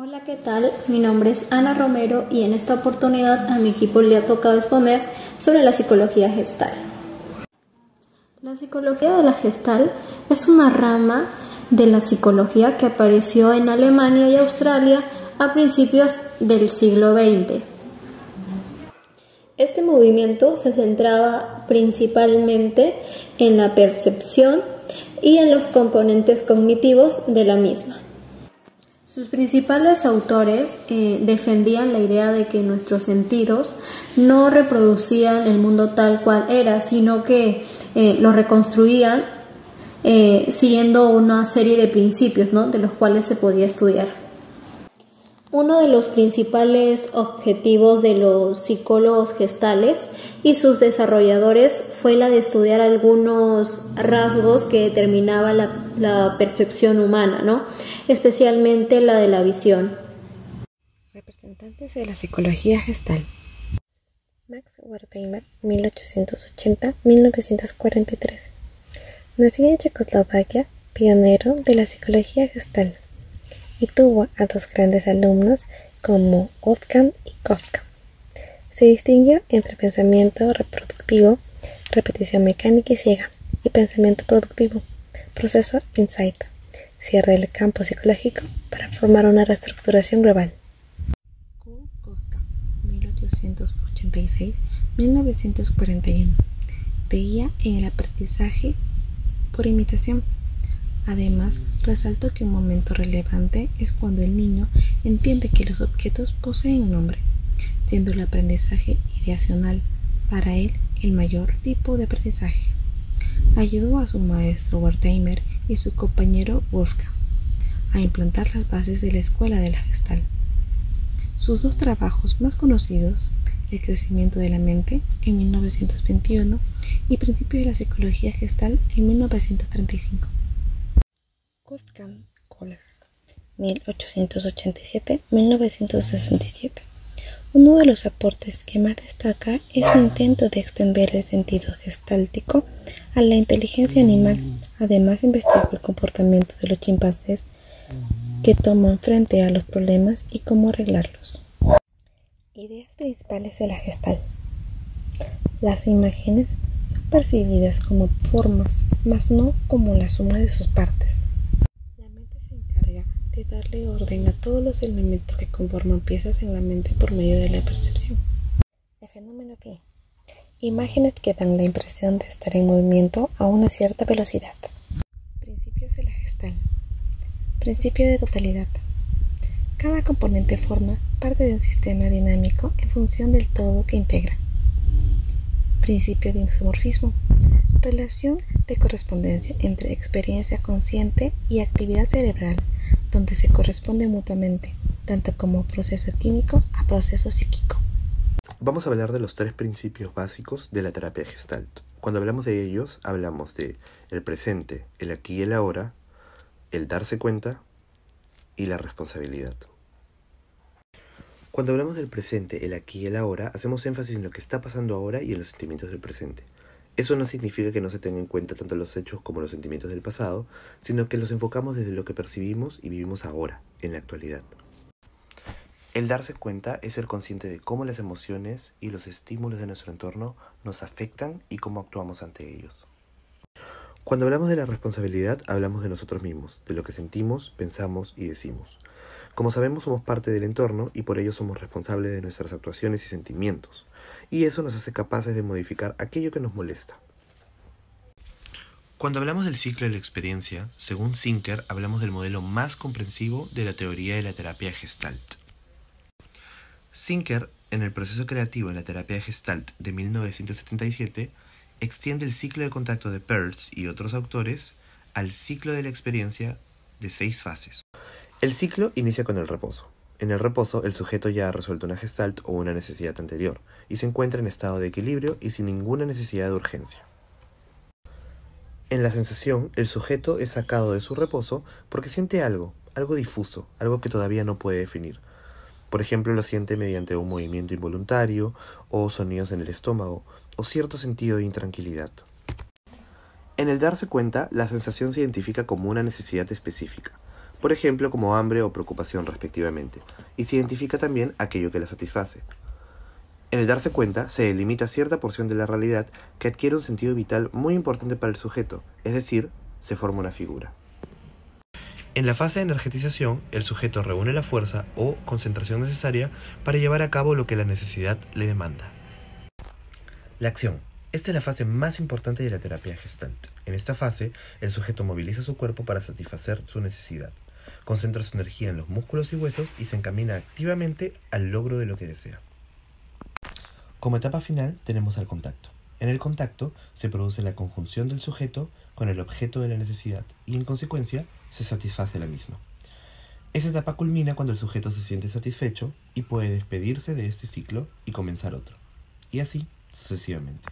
Hola, ¿qué tal? Mi nombre es Ana Romero y en esta oportunidad a mi equipo le ha tocado exponer sobre la psicología gestal. La psicología de la gestal es una rama de la psicología que apareció en Alemania y Australia a principios del siglo XX. Este movimiento se centraba principalmente en la percepción y en los componentes cognitivos de la misma. Sus principales autores defendían la idea de que nuestros sentidos no reproducían el mundo tal cual era, sino que lo reconstruían siguiendo una serie de principios, ¿no?, de los cuales se podía estudiar. Uno de los principales objetivos de los psicólogos gestales y sus desarrolladores fue la de estudiar algunos rasgos que determinaban la percepción humana, ¿no?, especialmente la de la visión. Representantes de la psicología gestal. Max Wertheimer, 1880-1943. Nació en Checoslovaquia, pionero de la psicología gestal, y tuvo a dos grandes alumnos como Wolfgang y Kafka. Se distinguió entre pensamiento reproductivo, repetición mecánica y ciega, y pensamiento productivo, proceso insight, cierre del campo psicológico para formar una reestructuración global. Kafka, 1886-1941, veía en el aprendizaje por imitación. Además, resaltó que un momento relevante es cuando el niño entiende que los objetos poseen un nombre, siendo el aprendizaje ideacional para él el mayor tipo de aprendizaje. Ayudó a su maestro Wertheimer y su compañero Wolfgang a implantar las bases de la escuela de la Gestalt. Sus dos trabajos más conocidos, El crecimiento de la mente, en 1921, y Principios de la psicología gestal, en 1935. Wolfgang Kohler, 1887-1967. Uno de los aportes que más destaca es su intento de extender el sentido gestáltico a la inteligencia animal. Además, investigó el comportamiento de los chimpancés que toman frente a los problemas y cómo arreglarlos. Ideas principales de la Gestalt. Las imágenes son percibidas como formas, mas no como la suma de sus partes. La mente se encarga de darle orden a todos los elementos que conforman piezas en la mente por medio de la percepción. El fenómeno pi. Imágenes que dan la impresión de estar en movimiento a una cierta velocidad. Principios de la Gestalt. Principio de totalidad. Cada componente forma parte de un sistema dinámico en función del todo que integra. Principio de isomorfismo. Relación de correspondencia entre experiencia consciente y actividad cerebral, donde se corresponden mutuamente, tanto como proceso químico a proceso psíquico. Vamos a hablar de los tres principios básicos de la terapia Gestalt. Cuando hablamos de ellos, hablamos de el presente, el aquí y el ahora, el darse cuenta y la responsabilidad. Cuando hablamos del presente, el aquí y el ahora, hacemos énfasis en lo que está pasando ahora y en los sentimientos del presente. Eso no significa que no se tengan en cuenta tanto los hechos como los sentimientos del pasado, sino que los enfocamos desde lo que percibimos y vivimos ahora, en la actualidad. El darse cuenta es ser consciente de cómo las emociones y los estímulos de nuestro entorno nos afectan y cómo actuamos ante ellos. Cuando hablamos de la responsabilidad, hablamos de nosotros mismos, de lo que sentimos, pensamos y decimos. Como sabemos, somos parte del entorno y por ello somos responsables de nuestras actuaciones y sentimientos, y eso nos hace capaces de modificar aquello que nos molesta. Cuando hablamos del ciclo de la experiencia, según Zinker, hablamos del modelo más comprensivo de la teoría de la terapia Gestalt. Zinker, en el proceso creativo en la terapia Gestalt de 1977, extiende el ciclo de contacto de Peirce y otros autores al ciclo de la experiencia de 6 fases. El ciclo inicia con el reposo. En el reposo, el sujeto ya ha resuelto una gestalt o una necesidad anterior y se encuentra en estado de equilibrio y sin ninguna necesidad de urgencia. En la sensación, el sujeto es sacado de su reposo porque siente algo difuso, algo que todavía no puede definir. Por ejemplo, lo siente mediante un movimiento involuntario o sonidos en el estómago o cierto sentido de intranquilidad. En el darse cuenta, la sensación se identifica como una necesidad específica. por ejemplo como hambre o preocupación respectivamente, y se identifica también aquello que la satisface. En el darse cuenta, se delimita cierta porción de la realidad que adquiere un sentido vital muy importante para el sujeto, es decir, se forma una figura. En la fase de energetización, el sujeto reúne la fuerza o concentración necesaria para llevar a cabo lo que la necesidad le demanda. La acción. Esta es la fase más importante de la terapia Gestalt. En esta fase, el sujeto moviliza su cuerpo para satisfacer su necesidad, concentra su energía en los músculos y huesos y se encamina activamente al logro de lo que desea. Como etapa final tenemos al contacto. En el contacto se produce la conjunción del sujeto con el objeto de la necesidad y en consecuencia se satisface la misma. Esa etapa culmina cuando el sujeto se siente satisfecho y puede despedirse de este ciclo y comenzar otro, y así sucesivamente.